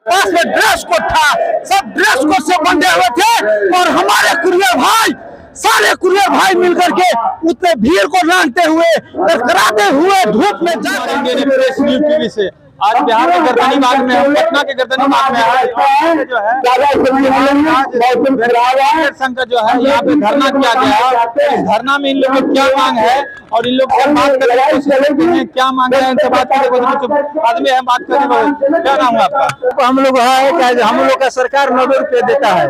पास में dress code था, सब ड्रेस कोड से बंधे हुए थे और हमारे कुरियर भाई, सारे कुरियर भाई मिलकर के उतने भीड़ को लांघते हुए, कराते हुए धूप में टीवी से आज बिहार के गर्दनी बाग में, पटना के गर्दनी बाग में जो है संघ का जो है यहाँ पे धरना किया गया। इस धरना में इन लोगों की क्या मांग है और इन लोग से बात करने की कोशिश करते हैं, क्या मांग है इनसे बात करने आदमी है बात करने। क्या नाम है आपका? हम लोग है, हम लोग का सरकार 90 रुपये देता है,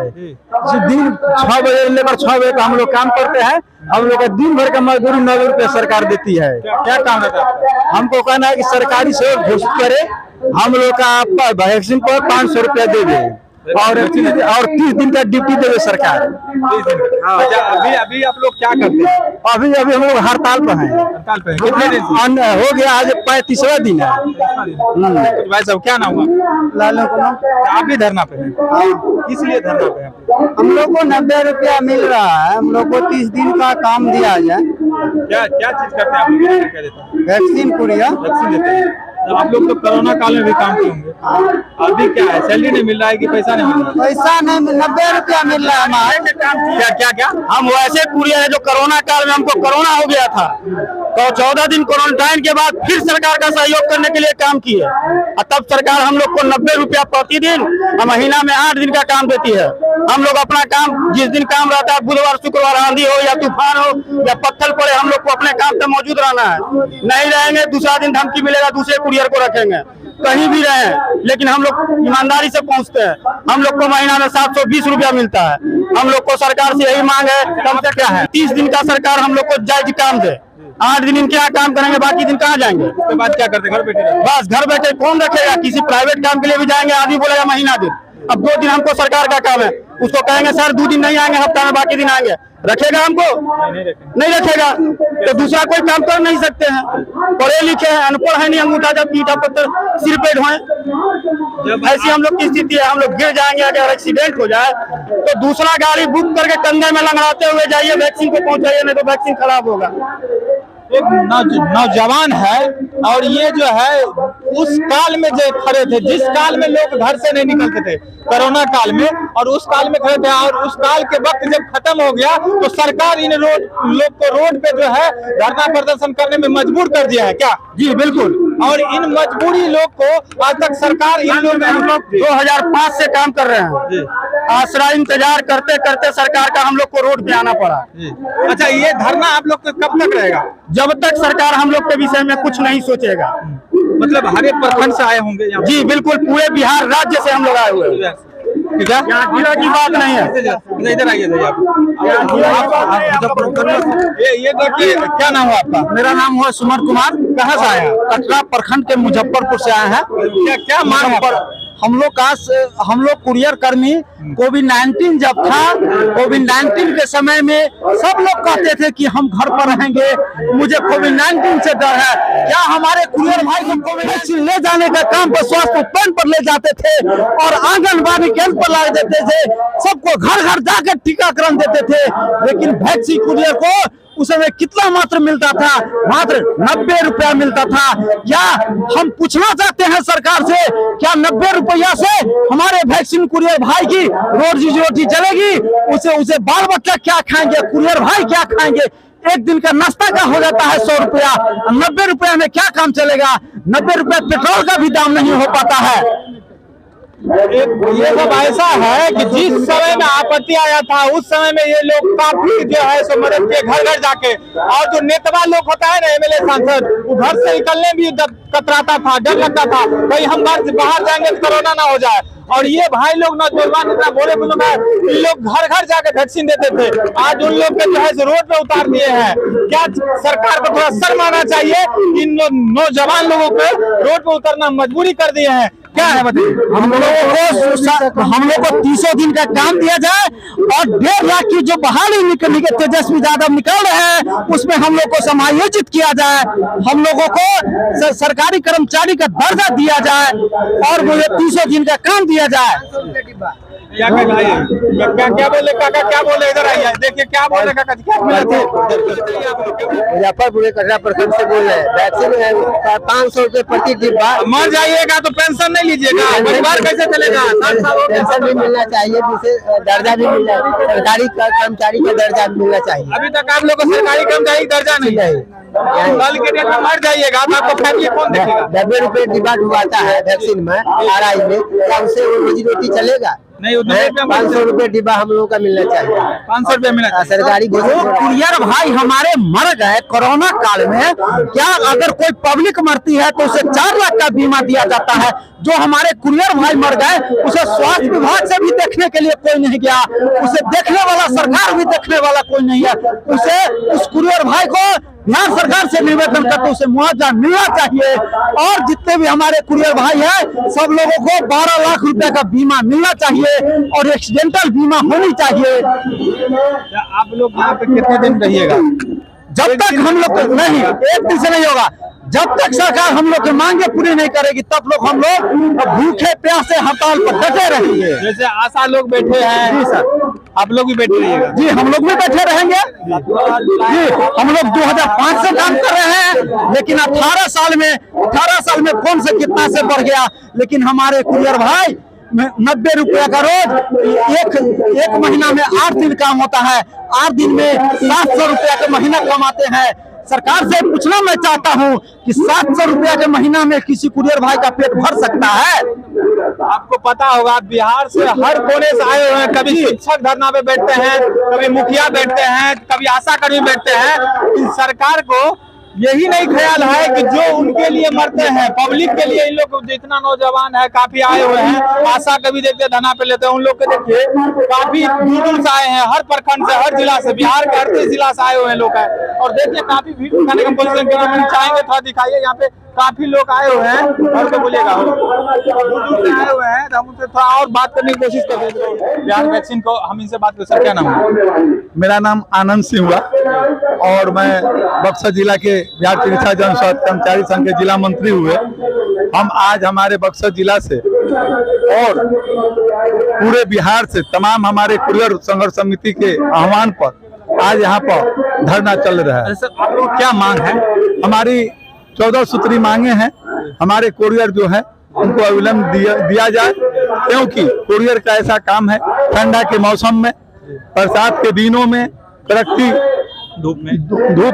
दिन 6 बजे लेकर 6 बजे का हम लोग काम करते हैं। हम लोग का दिन भर का मजदूरी 90 रुपये सरकार देती है। क्या काम है? हमको कहना है कि सरकारी सेवक घोषित करे, हम लोग का वैक्सीन को 500 रुपया दे दे और 30 दिन का ड्यूटी देवे सरकार। अभी आप लोग क्या करते हैं? अभी हम लोग हड़ताल पर हैं। हड़ताल पे कितने दिन से? हो गया आज 35वां दिन है। भाई साहब क्या नाम हुआ? लालू को आप भी धरना पे हैं? किस लिए धरना पे हैं? हम लोग को 90 रुपया मिल रहा है, हम लोग को 30 दिन का काम दिया जाए। क्या चीज करते हैं आप लोग? क्या देते हैं? वैक्सीन कुरियर वैक्सीन देते हैं। तो आप लोग तो कोरोना काल में भी काम किए होंगे, अभी क्या है सैलरी नहीं मिल रहा है कि पैसा नहीं मिल रहा है? पैसा नहीं, 90 रुपया मिल रहा है हमारे। क्या हम वैसे कुरियर है जो कोरोना काल में हमको कोरोना हो गया था, तो 14 दिन क्वारंटाइन के बाद फिर सरकार का सहयोग करने के लिए काम किए और तब सरकार हम लोग को 90 रुपया प्रतिदिन महीना में 8 दिन का काम देती है। हम लोग अपना काम जिस दिन काम रहता है, बुधवार शुक्रवार आंधी हो या तूफान हो या पत्थर पड़े, हम लोग को अपने काम पे मौजूद रहना है। नहीं रहेंगे दूसरा दिन धमकी मिलेगा, दूसरे कुरियर को रखेंगे, कहीं भी रहे। लेकिन हम लोग ईमानदारी से पहुंचते हैं। हम लोग को महीना में 720 रुपया मिलता है। हम लोग को सरकार से यही मांग है, कम से क्या है 30 दिन का सरकार हम लोग को जायज काम दे। 8 दिन इनके यहाँ काम करेंगे, बाकी दिन कहाँ जाएंगे? उसके बाद क्या करते? घर बैठे रहेंगे? बस घर बैठे कौन रखेगा? किसी प्राइवेट काम के लिए भी जाएंगे, आदमी बोलेगा महीना दिन। अब 2 दिन हमको सरकार का काम है, उसको कहेंगे सर 2 दिन नहीं आएंगे, हफ्ता में बाकी दिन आएंगे, रखेगा हमको? नहीं रखेगा। तो दूसरा कोई काम कर नहीं सकते हैं। पढ़े लिखे हैं, अनपढ़ है नहीं, अंगूठा जब ईटा पत्थर सिर पे ढोए। ऐसी हम लोग की स्थिति है। हम लोग गिर जाएंगे, अगर एक्सीडेंट हो जाए तो दूसरा गाड़ी बुक करके कंधे में लंगड़ाते हुए जाइए, वैक्सीन को पहुंचाइए, नहीं तो वैक्सीन खराब होगा। एक नौजवान है और ये जो है उस काल में जो खड़े थे, जिस काल में लोग घर से नहीं निकलते थे, कोरोना काल में, और उस काल में खड़े थे। और उस काल के वक्त जब खत्म हो गया तो सरकार इन लोग को रोड पे जो है धरना प्रदर्शन करने में मजबूर कर दिया है। क्या? जी बिल्कुल। और इन मजबूरी लोग को आज तक सरकार इन लोग 2005 से काम कर रहे हैं, आसरा इंतजार करते करते सरकार का हम लोग को रोड पे आना पड़ा। अच्छा, ये धरना आप लोग कब तक रहेगा? जब तक सरकार हम लोग के विषय में कुछ नहीं सोचेगा। मतलब हर एक प्रखंड से आए होंगे? जी बिल्कुल, पूरे बिहार राज्य से हम लोग आए हुए हैं। ठीक है, जिला की बात नहीं है। इधर आइए ये देखिए, क्या नाम है आपका? मेरा नाम हुआ सुमन कुमार। कहाँ से आया? कटरा प्रखंड के मुजफ्फरपुर से आए हैं। क्या मांग है? हम लोग कुरियर कर्मी कोविड-19 जब था, कोविड-19 के समय में सब लोग कहते थे कि हम घर पर रहेंगे, मुझे कोविड-19 से डर है। क्या हमारे कुरियर भाई को कोविड वैक्सीन ले जाने का काम पर स्वास्थ्य उपकेंद्र पर ले जाते थे और आंगनबाड़ी केंद्र पर ला देते थे, सबको घर घर जाकर टीकाकरण देते थे। लेकिन वैक्सीन कुरियर को उस समय कितना मात्र मिलता था? मात्र 90 रुपया मिलता था। क्या हम पूछना चाहते हैं सरकार से, क्या 90 रुपया से हमारे वैक्सीन कुरियर भाई की रोजी रोटी चलेगी? उसे बाल बच्चा क्या खाएंगे? कुरियर भाई क्या खाएंगे? एक दिन का नाश्ता का हो जाता है 100 रुपया, 90 रुपया में क्या काम चलेगा? 90 रुपया पेट्रोल का भी दाम नहीं हो पाता है। ये सब ऐसा है कि जिस समय में आपत्ति आया था उस समय में ये लोग काफी जो है सो मदद के घर घर जाके, और जो नेता लोग होता है ना, एमएलए सांसद, वो घर से निकलने भी कतराता था, डर लगता था कहीं हम बाहर जाएंगे तो कोरोना ना हो जाए। और ये भाई लोग नौजवान इतना बोले लोग हैं, इन लोग घर घर जाके वैक्सीन देते थे, आज उन लोग के जो है रोड पे उतार दिए हैं। क्या सरकार को थोड़ा शर्म आना चाहिए? इन नौजवान लोगों को रोड पे उतरना मजबूरी कर दिए हैं। क्या है बताइए? हम लोग को 30 दिन का काम दिया जाए और 1.5 लाख की जो बहाली तेजस्वी यादव निकल रहे हैं उसमें हम लोग को समायोजित किया जाए। हम लोगों को सरकारी कर्मचारी का दर्जा दिया जाए और मुझे 30 दिन का काम दिया जाए। क्या बोले काका? क्या बोले? इधर आइए, देखिए क्या बोले काका। मुजफ्फरपुर के कटरा प्रखंड से बोल रहे हैं। वैक्सीन 500 रुपए प्रति डिब्बा। मर जाइएगा तो पेंशन नहीं लीजिएगा, परिवार कैसे चलेगा? 60 साल हो गए। पेंशन भी मिलना चाहिए, जिसे दर्जा भी मिलना, सरकारी कर्मचारी का दर्जा मिलना चाहिए। अभी तक आप लोग को सरकारी कर्मचारी का दर्जा नहीं है। कल के डेट में मर जाइएगा तो आपको फैमिली कौन देखेगा? 90 रुपए डिब्बा डुबाता है वैक्सीन में, RI में, क्या उससे वो रोजी रोटी चलेगा? नहीं, उतना 500 रुपए डिब्बा हम लोगों का मिलना चाहिए। 500 रुपए मिला सरकारी वो कुरियर भाई हमारे मर गए कोरोना काल में। क्या अगर कोई पब्लिक मरती है तो उसे 4 लाख का बीमा दिया जाता है? जो हमारे कुरियर भाई मर गए उसे स्वास्थ्य विभाग से भी देखने के लिए कोई नहीं गया, उसे देखने वाला सरकार भी देखने वाला कोई नहीं है। उसे उस कुरियर भाई को बिहार सरकार से निवेदन करते उसे मुआवजा मिलना चाहिए। और जितने भी हमारे कुरियर भाई हैं सब लोगों को 12 लाख रुपए का बीमा मिलना चाहिए और एक्सीडेंटल बीमा होनी चाहिए। आप लोग यहाँ पे कितने दिन रहिएगा? जब तक हम लोग नहीं, एक दिन से नहीं होगा, जब तक सरकार हम लोग की मांगे पूरी नहीं करेगी तब लोग हम लोग भूखे प्यासे हड़ताल पर डटे रहेंगे। जैसे आशा लोग बैठे हैं। जी सर, आप लोग भी बैठे रहिएगा। जी हम लोग भी बैठे रहेंगे। जी हम लोग 2005 से काम कर रहे हैं, लेकिन 18 साल में कौन से कितना से बढ़ गया। लेकिन हमारे कुरियर भाई 90 रुपया का रोज एक महीना में 8 दिन काम होता है, 8 दिन में 700 रुपया का महीना कमाते हैं। सरकार से पूछना मैं चाहता हूं कि 700 रुपया के महीना में किसी कुरियर भाई का पेट भर सकता है? आपको पता होगा बिहार से हर कोने से आए हुए हैं। कभी शिक्षक धरना पे बैठते हैं, कभी मुखिया बैठते हैं, कभी आशा कर्मी बैठते हैं। इस सरकार को यही नहीं ख्याल है कि जो उनके लिए मरते हैं पब्लिक के लिए, इन लोग जितना नौजवान है काफी आए हुए हैं। आशा कभी देखते धरना पे लेते हैं, उन लोग के देखिए काफी दूर से आए हैं, हर प्रखंड से, हर जिला से, बिहार के 38 जिला से आए हुए हैं लोग हैं। और देखिए काफी भीड़ उठाने का पोजीशन चाहेंगे, थोड़ा दिखाइए। यहाँ पे काफी लोग आए हुए हैं और तो बोलिएगा दूर से आए हुए हैं। हम उनसे थोड़ा और बात करने की कोशिश कर रहे हैं बिहार वैक्सीन को। हम इनसे बात कर सकते, क्या नाम है? मेरा नाम आनंद सिंह हुआ और मैं बक्सर जिला के बिहार चिकित्सा जन स्वास्थ्य कर्मचारी संघ के जिला मंत्री हुए। हम आज हमारे बक्सर जिला से और पूरे बिहार से तमाम हमारे कुरियर संघर्ष समिति के आह्वान पर आज यहाँ पर धरना चल रहा है। सर आप लोग क्या मांग है? हमारी 14 सूत्री मांगे हैं। हमारे कुरियर जो है उनको अविलंब दिया जाए, क्योंकि कुरियर का ऐसा काम है ठंडा के मौसम में, बरसात के दिनों में, कड़कती धूप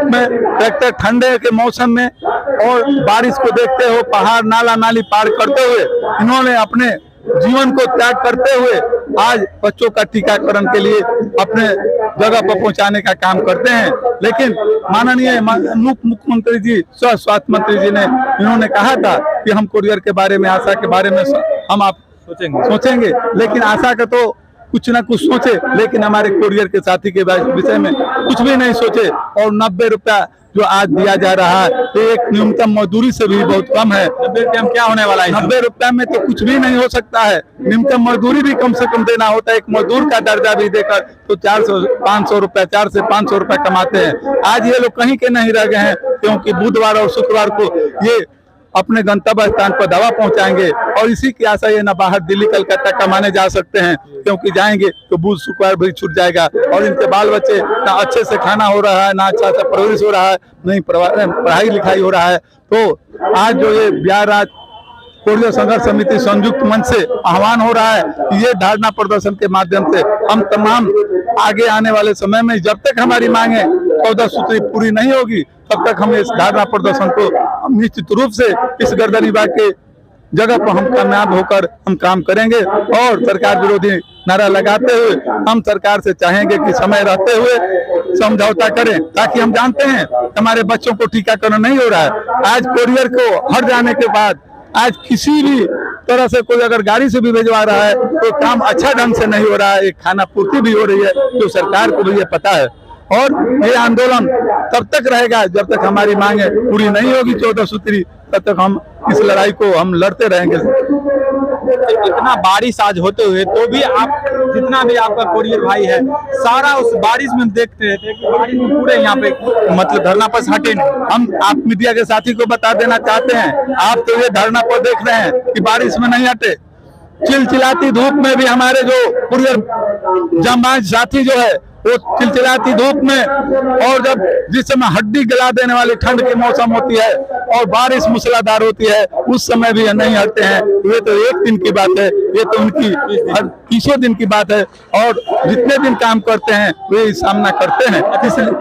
में ट्रैक्टर ठंडे के मौसम में और बारिश को देखते हुए पहाड़ नाला नाली पार करते हुए इन्होंने अपने जीवन को त्याग करते हुए आज बच्चों का टीकाकरण के लिए अपने जगह पर पहुंचाने का काम करते हैं। लेकिन माननीय मुख्यमंत्री जी, स्वास्थ्य मंत्री जी ने इन्होंने कहा था कि हम कुरियर के बारे में, आशा के बारे में हम आप सोचेंगे, लेकिन आशा का तो कुछ ना कुछ सोचे, लेकिन हमारे कुरियर के साथी के विषय में कुछ भी नहीं सोचे। और 90 रुपया जो आज दिया जा रहा है एक न्यूनतम मजदूरी से भी बहुत कम है। 90 रुपया में क्या होने वाला है? 90 रुपया में तो कुछ भी नहीं हो सकता है। न्यूनतम मजदूरी भी कम से कम देना होता है। एक मजदूर का दर्जा भी देकर तो 400-500 रुपया, 4 से 500 रुपया कमाते हैं। आज ये लोग कहीं के नहीं रह गए हैं, क्योंकि बुधवार और शुक्रवार को ये अपने गंतव्य स्थान पर दवा पहुंचाएंगे और इसी की आशा ये ना बाहर दिल्ली कलकत्ता कमाने जा सकते हैं, क्योंकि जाएंगे तो बुध शुक्रवार भी छूट जाएगा और इनके बाल बच्चे ना अच्छे से खाना हो रहा है, ना अच्छा से परवरिश हो रहा है, नहीं पढ़ाई लिखाई हो रहा है। तो आज जो ये बिहार राज्य कुरियर संघर्ष समिति संयुक्त मंच से आह्वान हो रहा है, ये धारणा प्रदर्शन के माध्यम से हम तमाम आगे आने वाले समय में जब तक हमारी मांगे 14 सूत्री पूरी नहीं होगी तब तक हम इस धारणा प्रदर्शन को निश्चित रूप से इस गर्दन विभाग के जगह पर हम कामयाब होकर हम काम करेंगे। और सरकार विरोधी नारा लगाते हुए हम सरकार से चाहेंगे कि समय रहते हुए समझौता करें, ताकि हम जानते हैं हमारे बच्चों को टीकाकरण नहीं हो रहा है। आज कुरियर को हट जाने के बाद आज किसी भी तरह से कोई अगर गाड़ी से भी भिजवा रहा है तो काम अच्छा ढंग से नहीं हो रहा है, एक खाना पूर्ति भी हो रही है, तो सरकार को भी ये पता है। और ये आंदोलन तब तक रहेगा जब तक हमारी मांगे पूरी नहीं होगी 14 सूत्री, तब तक हम इस लड़ाई को हम लड़ते रहेंगे। इतना बारिश आज होते हुए तो भी आप जितना भी आपका कुरियर भाई है सारा उस बारिश में देखते रहते कि बारिश में पूरे यहाँ पे मतलब धरना पर हटे नहीं। हम आप मीडिया के साथी को बता देना चाहते हैं, आप तो ये धरना पर देख रहे हैं कि बारिश में नहीं हटे, चिलचिलाती धूप में भी हमारे जो कुरियर जांबाज साथी जो है वो चिलचिलाती धूप में, और जब जिस समय हड्डी गला देने वाली ठंड की मौसम होती है और बारिश मूसलाधार होती है, उस समय भी नहीं हटते हैं। ये तो एक दिन की बात है, ये तो उनकी 30 दिन की बात है, और जितने दिन काम करते हैं वे सामना करते हैं।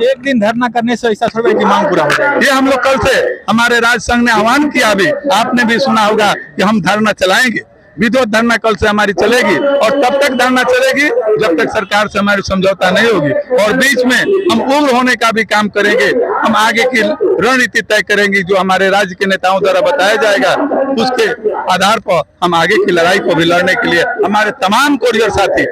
एक दिन धरना करने से ऐसा थोड़ा की मांग पूरा हो जाएगा। ये हम लोग कल से हमारे राज्य संघ ने आह्वान किया, भी आपने भी सुना होगा कि हम धरना चलाएंगे, विरोध धरना कल से हमारी चलेगी, और तब तक धरना चलेगी जब तक सरकार से हमारी समझौता नहीं होगी। और बीच में हम उग्र होने का भी काम करेंगे, हम आगे की रणनीति तय करेंगे जो हमारे राज्य के नेताओं द्वारा बताया जाएगा, उसके आधार पर हम आगे की लड़ाई को भी लड़ने के लिए हमारे तमाम कोरियर साथी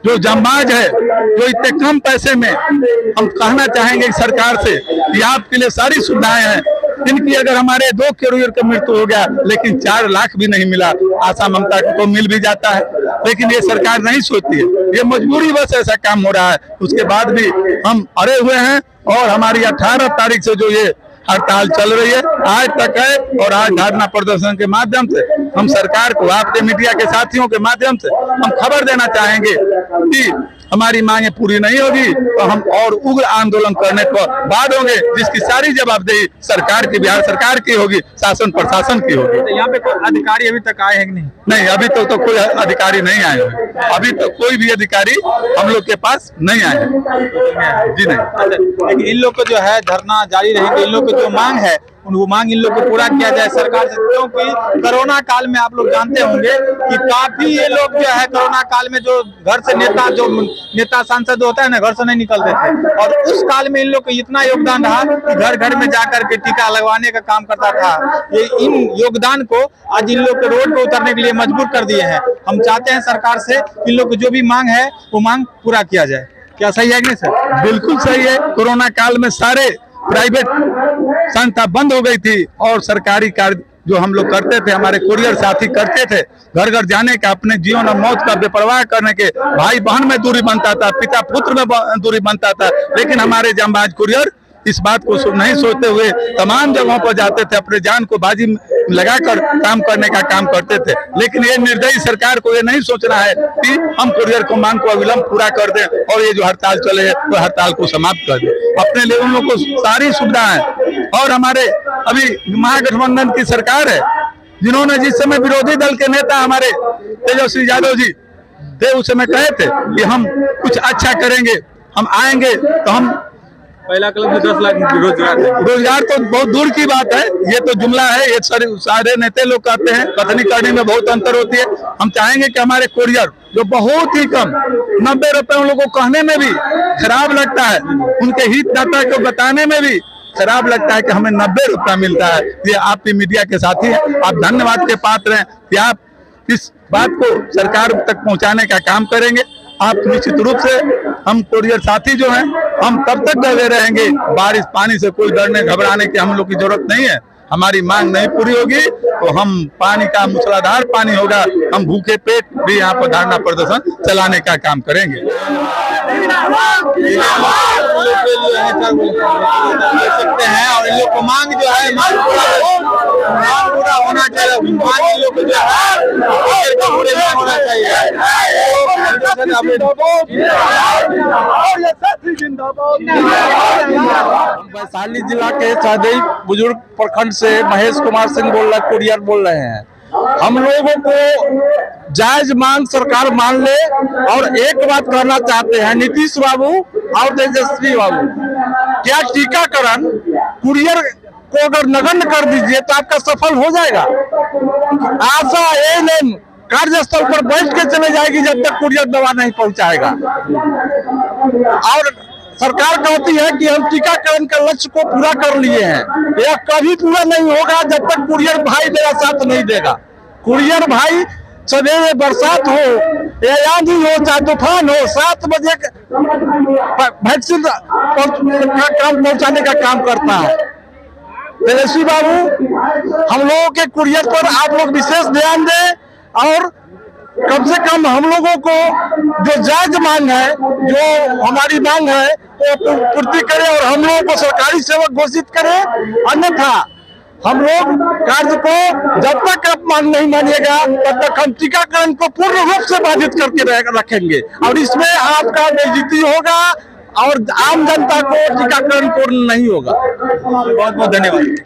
जो जांबाज है, जो इतने कम पैसे में, हम कहना चाहेंगे सरकार से कि आपके लिए सारी सुविधाएं हैं, इनकी अगर हमारे 2 कोरियर का मृत्यु हो गया लेकिन 4 लाख भी नहीं मिला, आशा ममता को तो मिल भी जाता है, लेकिन ये सरकार नहीं सोचती है, ये मजबूरी बस ऐसा काम हो रहा है। उसके बाद भी हम अड़े हुए हैं, और हमारी 18 तारीख से जो ये हड़ताल चल रही है आज तक है, और आज धरना प्रदर्शन के माध्यम से हम सरकार को, आपके मीडिया के साथियों के माध्यम से हम खबर देना चाहेंगे कि हमारी मांगे पूरी नहीं होगी तो हम और उग्र आंदोलन करने को बाद होंगे, जिसकी सारी जवाबदेही सरकार की, बिहार सरकार की होगी, शासन प्रशासन की होगी। तो यहाँ पे कोई अधिकारी अभी तक आए हैं कि नहीं? नहीं, अभी तक तो कोई अधिकारी नहीं आए हैं, अभी तक कोई भी अधिकारी हम लोग के पास नहीं आए हैं जी, नहीं। लेकिन इन लोग को जो है धरना जारी रहेगी, इन लोग की जो मांग है वो मांग इन लोग को पूरा किया जाए सरकार से, क्योंकि कोरोना काल में आप लोग जानते होंगे कि काफी ये लोग जो है कोरोना काल में जो घर से नेता सांसद होता है ना, घर से नहीं निकलते थे, और उस काल में इन लोग का इतना योगदान रहा कि घर घर में जाकर के टीका लगवाने का काम करता था। ये इन योगदान को आज इन लोग को रोड पे उतरने के लिए मजबूर कर दिए हैं। हम चाहते हैं सरकार से इन लोग को जो भी मांग है वो मांग पूरा किया जाए। क्या सही है कि नहीं सर? बिल्कुल सही है। कोरोना काल में सारे प्राइवेट संस्था बंद हो गई थी, और सरकारी कार्य जो हम लोग करते थे, हमारे कोरियर साथी करते थे, घर घर जाने का, अपने जीवन और मौत का बेपरवाह करने के, भाई बहन में दूरी बनता था, पिता पुत्र में दूरी बनता था, लेकिन हमारे जांबाज कोरियर इस बात को नहीं सोचते हुए तमाम जगहों पर जाते थे, अपने जान को बाजी लगाकर काम करने का काम करते थे। लेकिन ये निर्दयी सरकार को ये नहीं सोचना है कि हम कोरियर को मांग को अविलंब पूरा कर दें, और ये जो हड़ताल चले है वो हड़ताल को समाप्त कर दें। अपने लिए उन लोग को सारी सुविधा है, और हमारे अभी महागठबंधन की सरकार है, जिन्होंने जिस समय विरोधी दल के नेता हमारे तेजस्वी यादव जी थे, उस समय कहे थे कि हम कुछ अच्छा करेंगे, हम आएंगे तो हम पहला कलम 10 लाख रोजगार तो बहुत दूर की बात है, ये तो जुमला है, ये सारे नेता लोग कहते हैं, कथनी करने में बहुत अंतर होती है। हम चाहेंगे कि हमारे कोरियर जो बहुत ही कम 90 रुपए उन लोगों को कहने में भी खराब लगता है, उनके हितदाता को बताने में भी खराब लगता है कि हमें 90 रुपया मिलता है। ये आपकी मीडिया के साथी हैं, आप धन्यवाद के पात्र हैं कि आप इस बात को सरकार तक पहुंचाने का काम करेंगे। आप निश्चित रूप से, हम कोरियर साथी जो हैं, हम तब तक डरे रहेंगे, बारिश पानी से कोई डरने घबराने की हम लोग की जरूरत नहीं है। हमारी मांग नहीं पूरी होगी तो हम पानी का मूसलाधार पानी होगा, हम भूखे पेट भी यहाँ पर धरना प्रदर्शन चलाने का काम करेंगे। सकते हैं, और इन लोग को मांग जो है मांग पूरा होना चाहिए, मांग इन लोग को जो है होना चाहिए। वैशाली जिला के सहदेई बुजुर्ग प्रखंड से महेश कुमार सिंह बोल रहे, कुरियर बोल रहे हैं। हम लोगों को जायज मांग सरकार मान ले, और एक बात कहना चाहते हैं नीतीश बाबू और तेजस्वी बाबू, क्या टीकाकरण कुरियर को अगर नगण्य कर दीजिए तो आपका सफल हो जाएगा। आशा एएनएम कार्यस्थल पर बैठ के चले जाएगी जब तक कुरियर दवा नहीं पहुंचाएगा, और सरकार कहती है कि हम टीकाकरण के लक्ष्य को पूरा कर लिए हैं। यह कभी पूरा नहीं होगा जब तक कुरियर भाई मेरा साथ नहीं देगा। कुरियर भाई सवेरे बरसात हो या आंधी हो चाहे तूफान हो, 7 बजे वैक्सीन का काम पहुंचाने का काम करता है। तेजस्वी बाबू, हम लोगों के कुरियर पर आप लोग विशेष ध्यान दें, और कम से कम हम लोगों को जो जायज मांग है, जो हमारी मांग है वो पूर्ति करें, और हम लोगों को सरकारी सेवक घोषित करें। अन्यथा हम लोग कार्य को जब तक आप नहीं मानिएगा तब तक हम टीकाकरण को पूर्ण रूप से बाधित करके रखेंगे और इसमें आपका बेइज्जती होगा और आम जनता को टीकाकरण पूर्ण नहीं होगा। बहुत बहुत धन्यवाद।